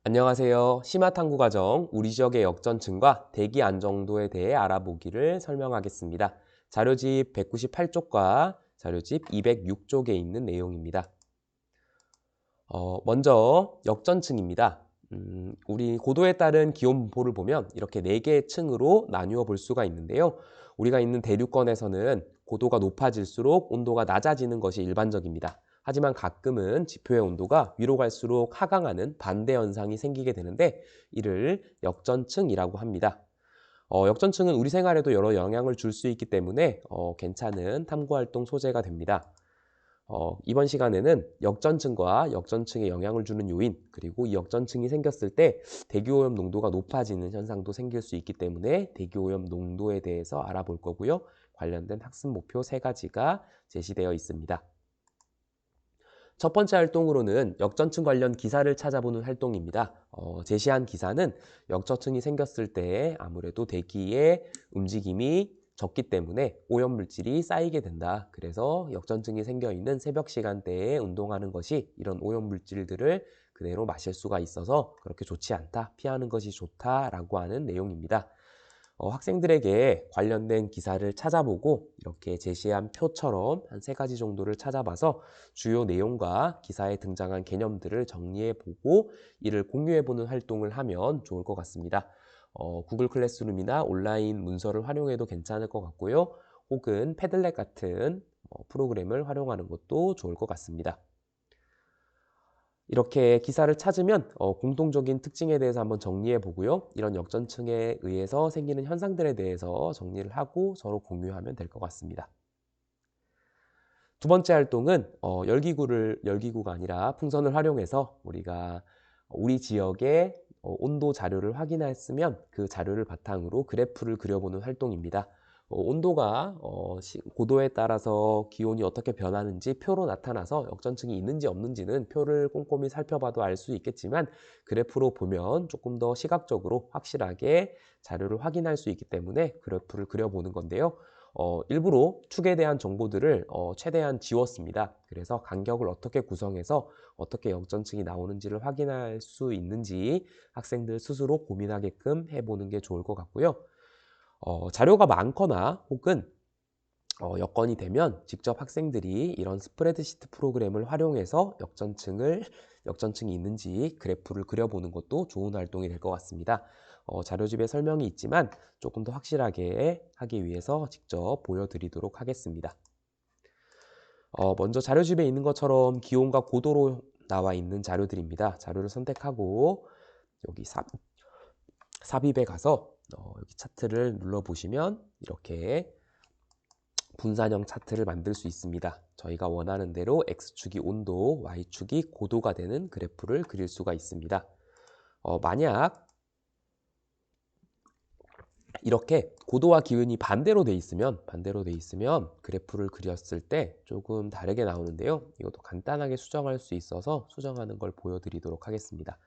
안녕하세요. 심화탐구과정 우리 지역의 역전층과 대기 안정도에 대해 알아보기를 설명하겠습니다. 자료집 198쪽과 자료집 206쪽에 있는 내용입니다. 먼저 역전층입니다. 우리 고도에 따른 기온 분포를 보면 이렇게 4개의 층으로 나누어 볼 수가 있는데요. 우리가 있는 대륙권에서는 고도가 높아질수록 온도가 낮아지는 것이 일반적입니다. 하지만 가끔은 지표의 온도가 위로 갈수록 하강하는 반대 현상이 생기게 되는데 이를 역전층이라고 합니다. 역전층은 우리 생활에도 여러 영향을 줄 수 있기 때문에 괜찮은 탐구활동 소재가 됩니다. 이번 시간에는 역전층과 역전층에 영향을 주는 요인, 그리고 이 역전층이 생겼을 때 대기오염 농도가 높아지는 현상도 생길 수 있기 때문에 대기오염 농도에 대해서 알아볼 거고요. 관련된 학습 목표 3가지가 제시되어 있습니다. 첫 번째 활동으로는 역전층 관련 기사를 찾아보는 활동입니다. 제시한 기사는 역전층이 생겼을 때 아무래도 대기의 움직임이 적기 때문에 오염물질이 쌓이게 된다. 그래서 역전층이 생겨 있는 새벽 시간대에 운동하는 것이 이런 오염물질들을 그대로 마실 수가 있어서 그렇게 좋지 않다. 피하는 것이 좋다라고 하는 내용입니다. 학생들에게 관련된 기사를 찾아보고 이렇게 제시한 표처럼 한 3가지 정도를 찾아봐서 주요 내용과 기사에 등장한 개념들을 정리해보고 이를 공유해보는 활동을 하면 좋을 것 같습니다. 구글 클래스룸이나 온라인 문서를 활용해도 괜찮을 것 같고요. 혹은 패들렛 같은 프로그램을 활용하는 것도 좋을 것 같습니다. 이렇게 기사를 찾으면 공통적인 특징에 대해서 한번 정리해 보고요. 이런 역전층에 의해서 생기는 현상들에 대해서 정리를 하고 서로 공유하면 될 것 같습니다. 두 번째 활동은 열기구가 아니라 풍선을 활용해서 우리가 우리 지역의 온도 자료를 확인했으면 그 자료를 바탕으로 그래프를 그려보는 활동입니다. 온도가 고도에 따라서 기온이 어떻게 변하는지 표로 나타나서 역전층이 있는지 없는지는 표를 꼼꼼히 살펴봐도 알 수 있겠지만 그래프로 보면 조금 더 시각적으로 확실하게 자료를 확인할 수 있기 때문에 그래프를 그려보는 건데요. 일부러 축에 대한 정보들을 최대한 지웠습니다. 그래서 간격을 어떻게 구성해서 어떻게 역전층이 나오는지를 확인할 수 있는지 학생들 스스로 고민하게끔 해보는 게 좋을 것 같고요. 자료가 많거나 혹은 여건이 되면 직접 학생들이 이런 스프레드시트 프로그램을 활용해서 역전층이 있는지 그래프를 그려보는 것도 좋은 활동이 될 것 같습니다. 자료집에 설명이 있지만 조금 더 확실하게 하기 위해서 직접 보여드리도록 하겠습니다. 먼저 자료집에 있는 것처럼 기온과 고도로 나와 있는 자료들입니다. 자료를 선택하고 여기 삽입에 가서 여기 차트를 눌러보시면 이렇게 분산형 차트를 만들 수 있습니다. 저희가 원하는 대로 X축이 온도, Y축이 고도가 되는 그래프를 그릴 수가 있습니다. 만약 이렇게 고도와 기온이 반대로 돼 있으면 그래프를 그렸을 때 조금 다르게 나오는데요. 이것도 간단하게 수정할 수 있어서 수정하는 걸 보여드리도록 하겠습니다.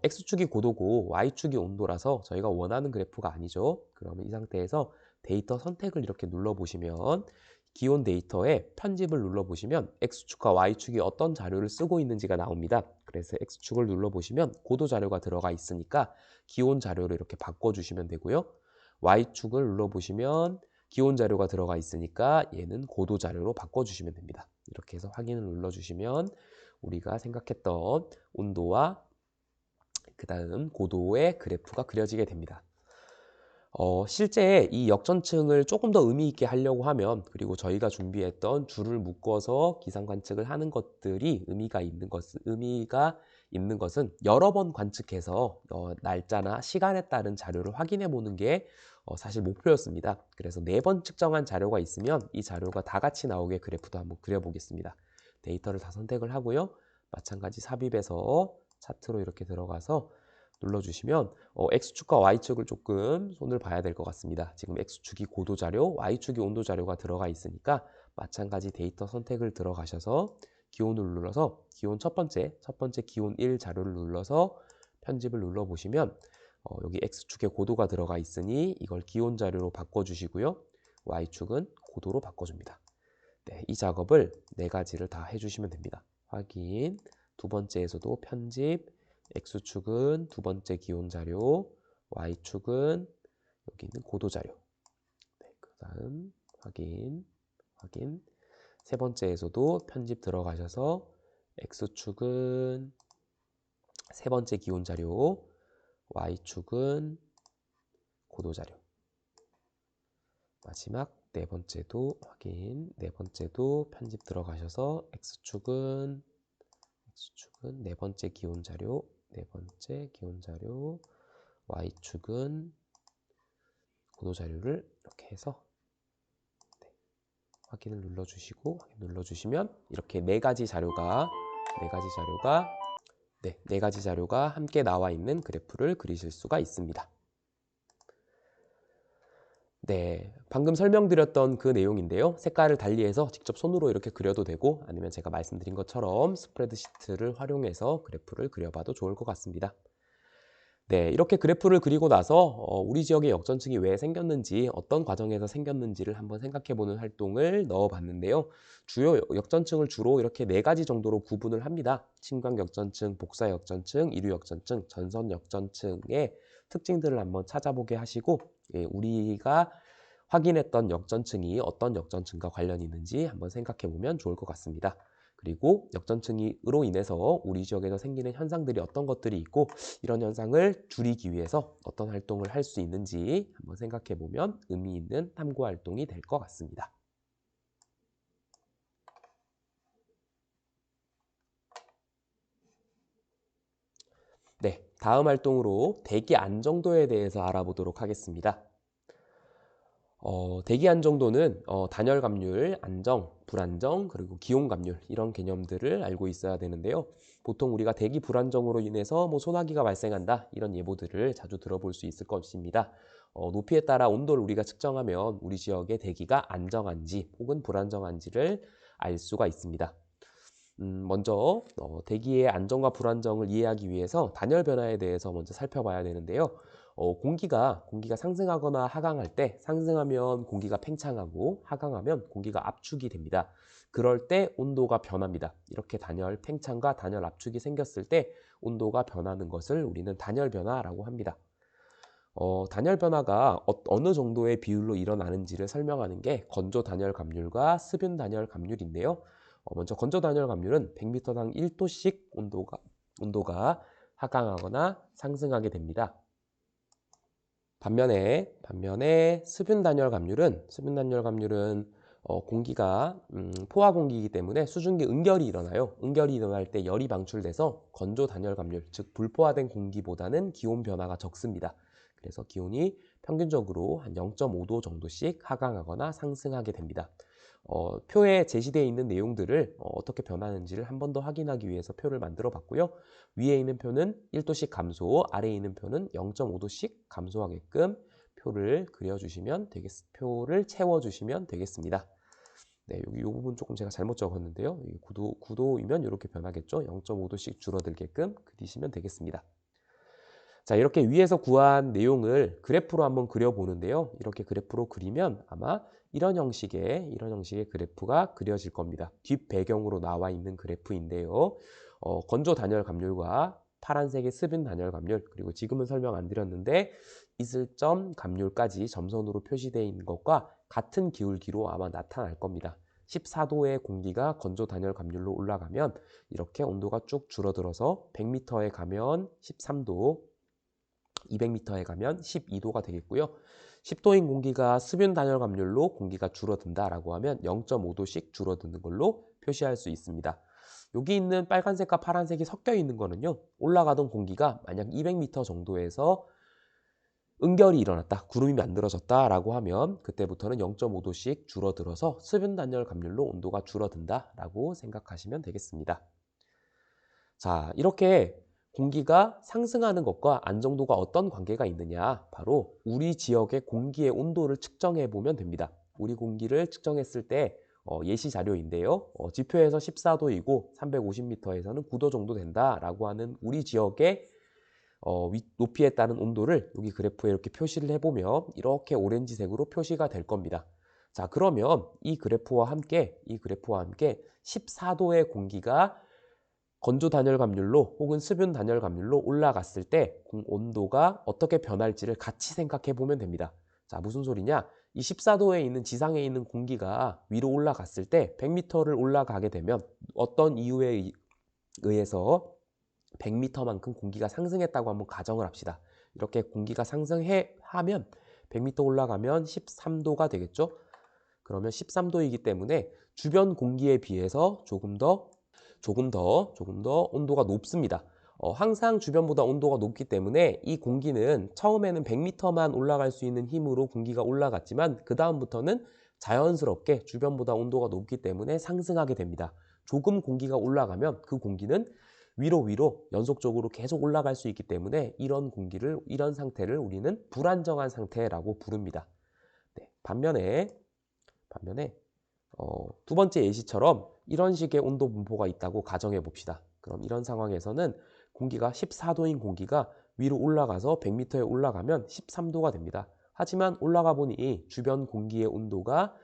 X축이 고도고 Y축이 온도라서 저희가 원하는 그래프가 아니죠. 그러면 이 상태에서 데이터 선택을 이렇게 눌러보시면 기온 데이터에 편집을 눌러보시면 X축과 Y축이 어떤 자료를 쓰고 있는지가 나옵니다. 그래서 X축을 눌러보시면 고도 자료가 들어가 있으니까 기온 자료를 이렇게 바꿔주시면 되고요. Y축을 눌러보시면 기온 자료가 들어가 있으니까 얘는 고도 자료로 바꿔주시면 됩니다. 이렇게 해서 확인을 눌러주시면 우리가 생각했던 온도와 그 다음 고도의 그래프가 그려지게 됩니다. 실제 이 역전층을 조금 더 의미 있게 하려고 하면 그리고 저희가 준비했던 줄을 묶어서 기상 관측을 하는 것들이 의미가 있는 것은 여러 번 관측해서 날짜나 시간에 따른 자료를 확인해 보는 게 사실 목표였습니다. 그래서 4번 측정한 자료가 있으면 이 자료가 다 같이 나오게 그래프도 한번 그려보겠습니다. 데이터를 다 선택을 하고요. 마찬가지 삽입에서 차트로 이렇게 들어가서 눌러주시면 X축과 Y축을 조금 손을 봐야 될 것 같습니다. 지금 X축이 고도 자료, Y축이 온도 자료가 들어가 있으니까 마찬가지 데이터 선택을 들어가셔서 기온을 눌러서 기온 첫 번째 기온 1 자료를 눌러서 편집을 눌러보시면 여기 X축에 고도가 들어가 있으니 이걸 기온 자료로 바꿔주시고요. Y축은 고도로 바꿔줍니다. 네, 이 작업을 4가지를 다 해주시면 됩니다. 확인, 두 번째에서도 편집, X축은 두 번째 기온 자료, Y축은 여기 있는 고도 자료. 네, 그 다음 확인. 세 번째에서도 편집 들어가셔서 X축은 세 번째 기온 자료, Y축은 고도 자료. 마지막 네 번째도 확인. 네 번째도 편집 들어가셔서 X축은 네 번째 기온 자료, Y축은 고도 자료를 이렇게 해서 확인을 눌러주시면 이렇게 네 가지 자료가 함께 나와 있는 그래프를 그리실 수가 있습니다. 네, 방금 설명드렸던 그 내용인데요. 색깔을 달리해서 직접 손으로 이렇게 그려도 되고 아니면 제가 말씀드린 것처럼 스프레드시트를 활용해서 그래프를 그려봐도 좋을 것 같습니다. 네, 이렇게 그래프를 그리고 나서 우리 지역의 역전층이 왜 생겼는지, 어떤 과정에서 생겼는지를 한번 생각해보는 활동을 넣어봤는데요. 주요 역전층을 주로 이렇게 네 가지 정도로 구분을 합니다. 친광 역전층, 복사 역전층, 이류 역전층, 전선 역전층의 특징들을 한번 찾아보게 하시고 우리가 확인했던 역전층이 어떤 역전층과 관련이 있는지 한번 생각해보면 좋을 것 같습니다. 그리고 역전층으로 인해서 우리 지역에서 생기는 현상들이 어떤 것들이 있고 이런 현상을 줄이기 위해서 어떤 활동을 할 수 있는지 한번 생각해 보면 의미 있는 탐구 활동이 될 것 같습니다. 네, 다음 활동으로 대기 안정도에 대해서 알아보도록 하겠습니다. 대기 안정도는 단열 감률, 안정, 불안정, 그리고 기온 감률 이런 개념들을 알고 있어야 되는데요. 보통 우리가 대기 불안정으로 인해서 소나기가 발생한다 이런 예보들을 자주 들어볼 수 있을 것입니다. 높이에 따라 온도를 우리가 측정하면 우리 지역의 대기가 안정한지 혹은 불안정한지를 알 수가 있습니다. 먼저 대기의 안정과 불안정을 이해하기 위해서 단열 변화에 대해서 먼저 살펴봐야 되는데요. 공기가 상승하거나 하강할 때 상승하면 공기가 팽창하고 하강하면 공기가 압축이 됩니다. 그럴 때 온도가 변합니다. 이렇게 단열 팽창과 단열 압축이 생겼을 때 온도가 변하는 것을 우리는 단열 변화라고 합니다. 단열 변화가 어느 정도의 비율로 일어나는지를 설명하는 게 건조 단열 감률과 습윤 단열 감률인데요. 먼저 건조 단열 감률은 100m당 1도씩 온도가 하강하거나 상승하게 됩니다. 반면에 습윤 단열 감률은 공기가 포화 공기이기 때문에 수증기 응결이 일어나요. 응결이 일어날 때 열이 방출돼서 건조 단열 감률, 즉 불포화된 공기보다는 기온 변화가 적습니다. 그래서 기온이 평균적으로 한 0.5도 정도씩 하강하거나 상승하게 됩니다. 표에 제시되어 있는 내용들을 어떻게 변하는지를 한 번 더 확인하기 위해서 표를 만들어 봤고요. 위에 있는 표는 1도씩 감소, 아래에 있는 표는 0.5도씩 감소하게끔 표를 채워주시면 되겠습니다. 네, 여기 이 부분 조금 제가 잘못 적었는데요. 9도이면 이렇게 변하겠죠. 0.5도씩 줄어들게끔 그리시면 되겠습니다. 자, 이렇게 위에서 구한 내용을 그래프로 한번 그려보는데요. 이렇게 그래프로 그리면 아마 이런 형식의 그래프가 그려질 겁니다. 뒷 배경으로 나와 있는 그래프인데요. 건조 단열 감률과 파란색의 습윤 단열 감률, 그리고 지금은 설명 안 드렸는데 이슬점 감률까지 점선으로 표시되어 있는 것과 같은 기울기로 아마 나타날 겁니다. 14도의 공기가 건조 단열 감률로 올라가면 이렇게 온도가 쭉 줄어들어서 100m에 가면 13도, 200m에 가면 12도가 되겠고요. 10도인 공기가 습윤 단열 감률로 공기가 줄어든다라고 하면 0.5도씩 줄어드는 걸로 표시할 수 있습니다. 여기 있는 빨간색과 파란색이 섞여 있는 거는요. 올라가던 공기가 만약 200m 정도에서 응결이 일어났다, 구름이 만들어졌다라고 하면 그때부터는 0.5도씩 줄어들어서 습윤 단열 감률로 온도가 줄어든다라고 생각하시면 되겠습니다. 자, 이렇게 공기가 상승하는 것과 안정도가 어떤 관계가 있느냐, 바로 우리 지역의 공기의 온도를 측정해 보면 됩니다. 우리 공기를 측정했을 때 예시 자료인데요. 지표에서 14도이고 350m에서는 9도 정도 된다라고 하는 우리 지역의 높이에 따른 온도를 여기 그래프에 이렇게 표시를 해보면 이렇게 오렌지색으로 표시가 될 겁니다. 자, 그러면 이 그래프와 함께 14도의 공기가 건조 단열 감률로 혹은 수분 단열 감률로 올라갔을 때 온도가 어떻게 변할지를 같이 생각해 보면 됩니다. 자, 무슨 소리냐? 이 14도에 있는 지상에 있는 공기가 위로 올라갔을 때 100m를 올라가게 되면 어떤 이유에 의해서 100m만큼 공기가 상승했다고 한번 가정을 합시다. 이렇게 공기가 하면 100m 올라가면 13도가 되겠죠? 그러면 13도이기 때문에 주변 공기에 비해서 조금 더 온도가 높습니다. 항상 주변보다 온도가 높기 때문에 이 공기는 처음에는 100m만 올라갈 수 있는 힘으로 공기가 올라갔지만 그 다음부터는 자연스럽게 주변보다 온도가 높기 때문에 상승하게 됩니다. 조금 공기가 올라가면 그 공기는 위로 연속적으로 계속 올라갈 수 있기 때문에 이런 상태를 우리는 불안정한 상태라고 부릅니다. 네, 반면에 두 번째 예시처럼 이런 식의 온도 분포가 있다고 가정해 봅시다. 그럼 이런 상황에서는 14도인 공기가 위로 올라가서 100m에 올라가면 13도가 됩니다. 하지만 올라가 보니 주변 공기의 온도가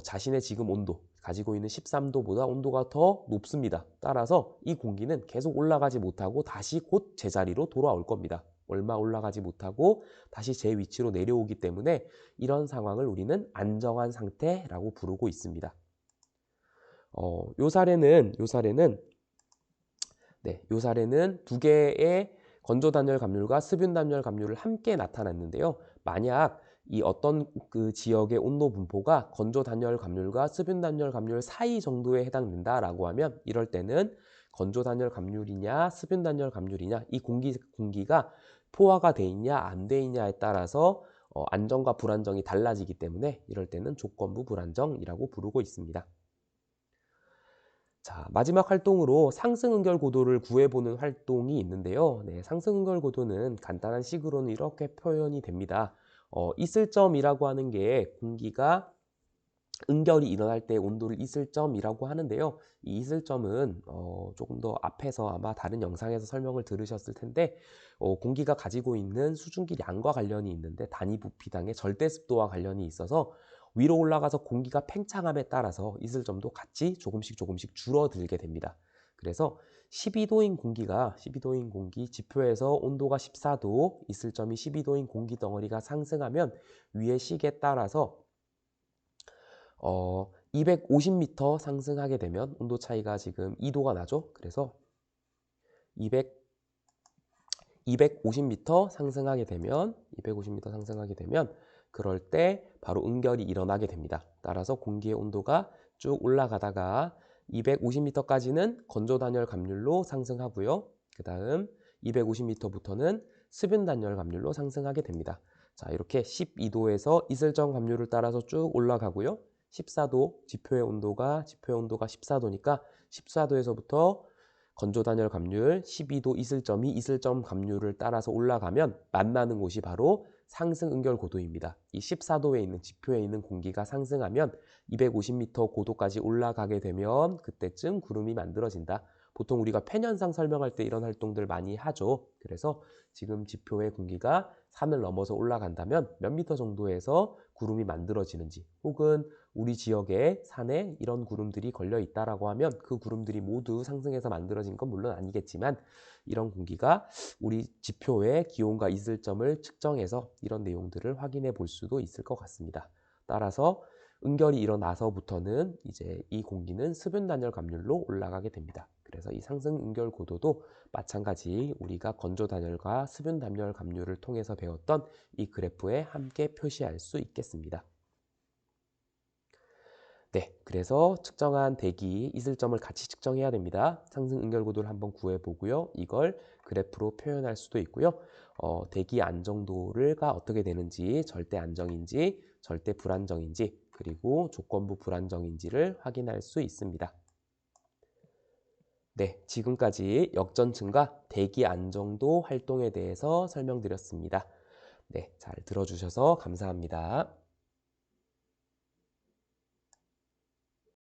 자신의 지금 온도, 가지고 있는 13도보다 온도가 더 높습니다. 따라서 이 공기는 계속 올라가지 못하고 다시 곧 제자리로 돌아올 겁니다. 얼마 올라가지 못하고 다시 제 위치로 내려오기 때문에 이런 상황을 우리는 안정한 상태라고 부르고 있습니다. 요 사례는 두 개의 건조 단열 감률과 수분 단열 감률을 함께 나타났는데요. 만약 이 어떤 그 지역의 온도 분포가 건조 단열 감률과 수분 단열 감률 사이 정도에 해당된다라고 하면 이럴 때는 건조 단열 감률이냐 수분 단열 감률이냐 이 공기가 포화가 돼 있냐 안 돼 있냐에 따라서 안정과 불안정이 달라지기 때문에 이럴 때는 조건부 불안정이라고 부르고 있습니다. 자, 마지막 활동으로 상승 응결 고도를 구해보는 활동이 있는데요. 네, 상승 응결 고도는 간단한 식으로는 이렇게 표현이 됩니다. 있을 점이라고 하는 게 공기가 응결이 일어날 때 온도를 있을 점이라고 하는데요. 이 있을 점은 조금 더 앞에서 아마 다른 영상에서 설명을 들으셨을 텐데 공기가 가지고 있는 수증기 양과 관련이 있는데 단위 부피당의 절대 습도와 관련이 있어서 위로 올라가서 공기가 팽창함에 따라서 있을 점도 같이 조금씩 줄어들게 됩니다. 그래서 12도인 공기 지표에서 온도가 14도, 있을 점이 12도인 공기 덩어리가 상승하면 위의 식에 따라서 250m 상승하게 되면 온도 차이가 지금 2도가 나죠. 그래서 250m 상승하게 되면 그럴 때 바로 응결이 일어나게 됩니다. 따라서 공기의 온도가 쭉 올라가다가 250m까지는 건조 단열 감률로 상승하고요. 그 다음 250m부터는 수분 단열 감률로 상승하게 됩니다. 자, 이렇게 12도에서 이슬점 감률을 따라서 쭉 올라가고요. 14도, 지표의 온도가 14도니까 14도에서부터 건조 단열 감률 12도 이슬점 감률을 따라서 올라가면 만나는 곳이 바로 상승 응결 고도입니다. 이 14도에 있는 지표에 있는 공기가 상승하면 250m 고도까지 올라가게 되면 그때쯤 구름이 만들어진다. 보통 우리가 팬현상 설명할 때 이런 활동들 많이 하죠. 그래서 지금 지표의 공기가 산을 넘어서 올라간다면 몇 미터 정도에서 구름이 만들어지는지 혹은 우리 지역의 산에 이런 구름들이 걸려 있다라고 하면 그 구름들이 모두 상승해서 만들어진 건 물론 아니겠지만 이런 공기가 우리 지표의 기온과 이슬점을 측정해서 이런 내용들을 확인해 볼 수도 있을 것 같습니다. 따라서 응결이 일어나서부터는 이제 이 공기는 수분 단열 감률로 올라가게 됩니다. 그래서 이 상승 응결 고도도 마찬가지 우리가 건조 단열과 수분 단열 감률을 통해서 배웠던 이 그래프에 함께 표시할 수 있겠습니다. 네, 그래서 측정한 대기 이슬점을 같이 측정해야 됩니다. 상승 응결 고도를 한번 구해보고요. 이걸 그래프로 표현할 수도 있고요. 대기 안정도가 어떻게 되는지, 절대 안정인지, 절대 불안정인지, 그리고 조건부 불안정인지를 확인할 수 있습니다. 네, 지금까지 역전층과 대기 안정도 활동에 대해서 설명드렸습니다. 네, 잘 들어주셔서 감사합니다.